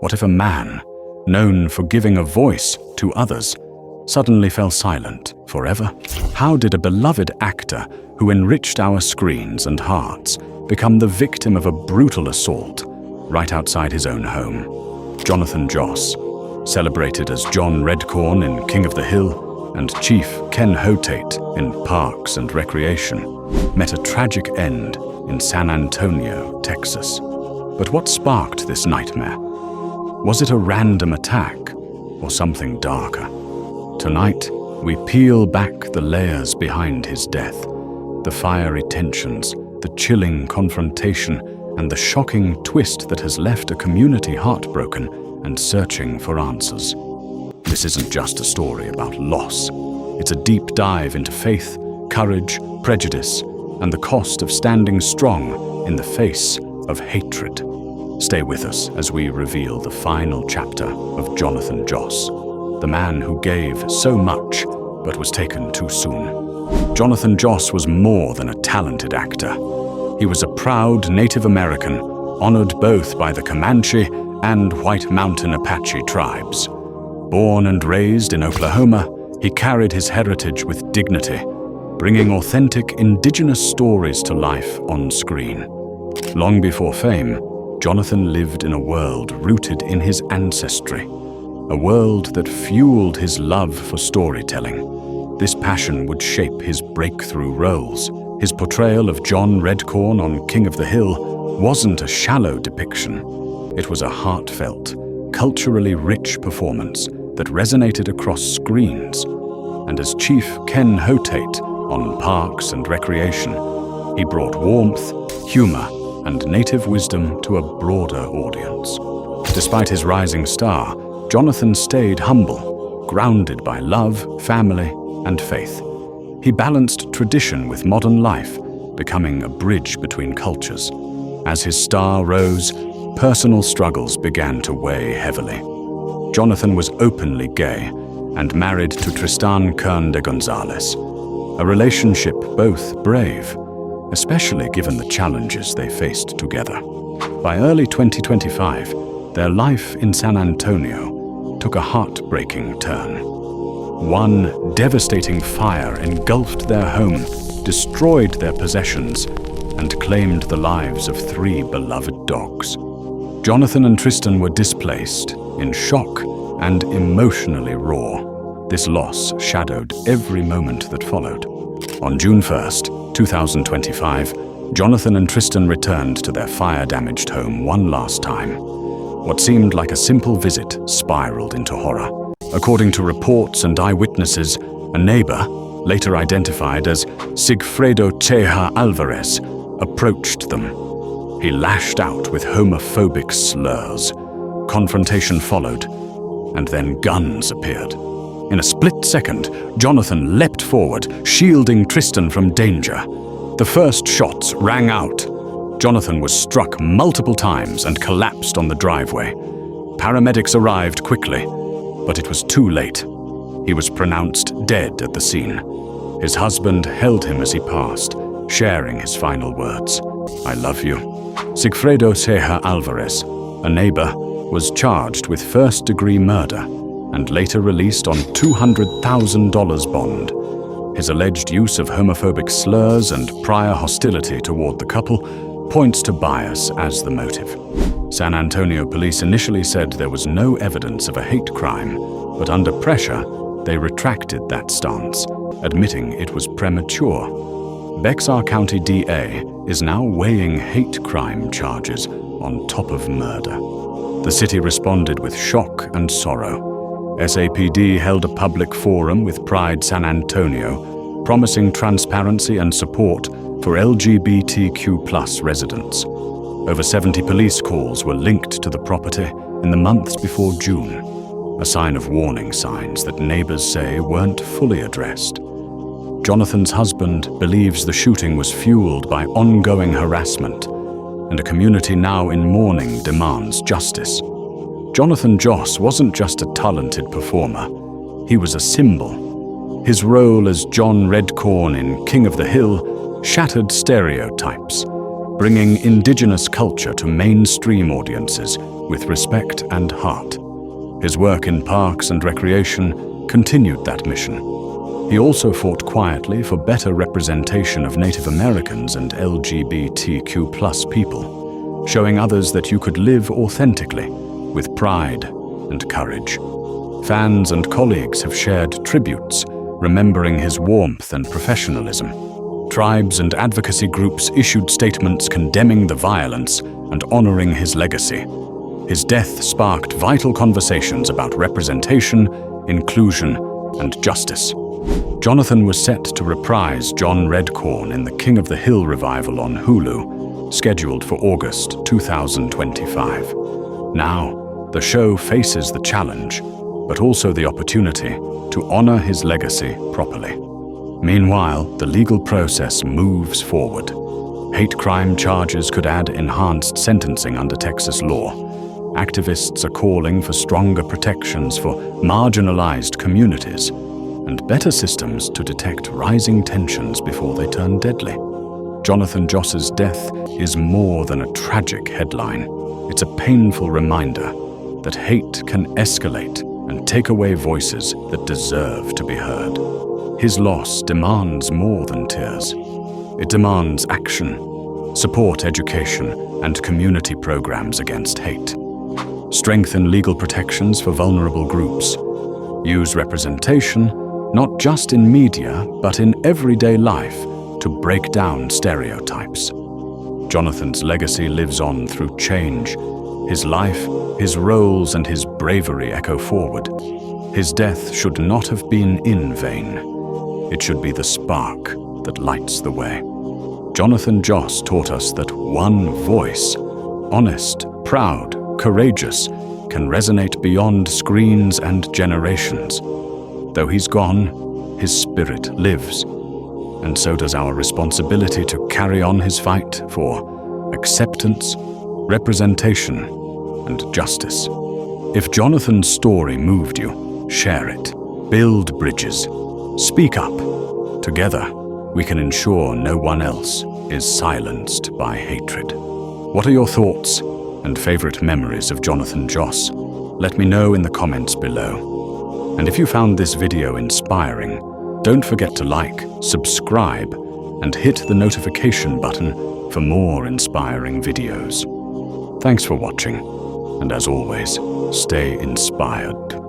What if a man, known for giving a voice to others, suddenly fell silent forever? How did a beloved actor who enriched our screens and hearts become the victim of a brutal assault right outside his own home? Jonathan Joss, celebrated as John Redcorn in King of the Hill and Chief Ken Hotate in Parks and Recreation, met a tragic end in San Antonio, Texas. But what sparked this nightmare? Was it a random attack or something darker? Tonight, we peel back the layers behind his death, the fiery tensions, the chilling confrontation, and the shocking twist that has left a community heartbroken and searching for answers. This isn't just a story about loss. It's a deep dive into faith, courage, prejudice, and the cost of standing strong in the face of hatred. Stay with us as we reveal the final chapter of Jonathan Joss, the man who gave so much but was taken too soon. Jonathan Joss was more than a talented actor. He was a proud Native American, honored both by the Comanche and White Mountain Apache tribes. Born and raised in Oklahoma, he carried his heritage with dignity, bringing authentic indigenous stories to life on screen. Long before fame, Jonathan lived in a world rooted in his ancestry, a world that fueled his love for storytelling. This passion would shape his breakthrough roles. His portrayal of John Redcorn on King of the Hill wasn't a shallow depiction. It was a heartfelt, culturally rich performance that resonated across screens. And as Chief Ken Hotate on Parks and Recreation, he brought warmth, humor, and native wisdom to a broader audience. Despite his rising star, Jonathan stayed humble, grounded by love, family, and faith. He balanced tradition with modern life, becoming a bridge between cultures. As his star rose, personal struggles began to weigh heavily. Jonathan was openly gay and married to Tristen Kern de Gonzales, a relationship both brave, especially given the challenges they faced together. By early 2025, their life in San Antonio took a heartbreaking turn. One devastating fire engulfed their home, destroyed their possessions, and claimed the lives of 3 beloved dogs. Jonathan and Tristen were displaced, in shock and emotionally raw. This loss shadowed every moment that followed. On June 1st, 2025, Jonathan and Tristen returned to their fire-damaged home one last time. What seemed like a simple visit spiraled into horror. According to reports and eyewitnesses, a neighbor, later identified as Sigfredo Ceja Alvarez, approached them. He lashed out with homophobic slurs. Confrontation followed, and then guns appeared. In a split second, Jonathan leapt forward, shielding Tristen from danger. The first shots rang out. Jonathan was struck multiple times and collapsed on the driveway. Paramedics arrived quickly, but it was too late. He was pronounced dead at the scene. His husband held him as he passed, sharing his final words. "I love you." Sigfredo Ceja Alvarez, a neighbor, was charged with first-degree murder and later released on $200,000 bond. His alleged use of homophobic slurs and prior hostility toward the couple points to bias as the motive. San Antonio police initially said there was no evidence of a hate crime, but under pressure, they retracted that stance, admitting it was premature. Bexar County DA is now weighing hate crime charges on top of murder. The city responded with shock and sorrow. SAPD held a public forum with Pride San Antonio, promising transparency and support for LGBTQ+ residents. Over 70 police calls were linked to the property in the months before June, a sign of warning signs that neighbors say weren't fully addressed. Jonathan's husband believes the shooting was fueled by ongoing harassment, and a community now in mourning demands justice. Jonathan Joss wasn't just a talented performer, he was a symbol. His role as John Redcorn in King of the Hill shattered stereotypes, bringing indigenous culture to mainstream audiences with respect and heart. His work in parks and recreation continued that mission. He also fought quietly for better representation of Native Americans and LGBTQ+ people, showing others that you could live authentically, with pride and courage. Fans and colleagues have shared tributes, remembering his warmth and professionalism. Tribes and advocacy groups issued statements condemning the violence and honoring his legacy. His death sparked vital conversations about representation, inclusion, and justice. Jonathan was set to reprise John Redcorn in the King of the Hill revival on Hulu, scheduled for August 2025. Now, the show faces the challenge, but also the opportunity to honor his legacy properly. Meanwhile, the legal process moves forward. Hate crime charges could add enhanced sentencing under Texas law. Activists are calling for stronger protections for marginalized communities and better systems to detect rising tensions before they turn deadly. Jonathan Joss's death is more than a tragic headline. It's a painful reminder that hate can escalate and take away voices that deserve to be heard. His loss demands more than tears. It demands action, support education, and community programs against hate. Strengthen legal protections for vulnerable groups. Use representation, not just in media, but in everyday life, to break down stereotypes. Jonathan's legacy lives on through change. His life, his roles, and his bravery echo forward. His death should not have been in vain. It should be the spark that lights the way. Jonathan Joss taught us that one voice, honest, proud, courageous, can resonate beyond screens and generations. Though he's gone, his spirit lives, and so does our responsibility to carry on his fight for acceptance, representation, and justice. If Jonathan's story moved you, share it. Build bridges. Speak up. Together, we can ensure no one else is silenced by hatred. What are your thoughts and favorite memories of Jonathan Joss? Let me know in the comments below. And if you found this video inspiring, don't forget to like, subscribe, and hit the notification button for more inspiring videos. Thanks for watching, and as always, stay inspired.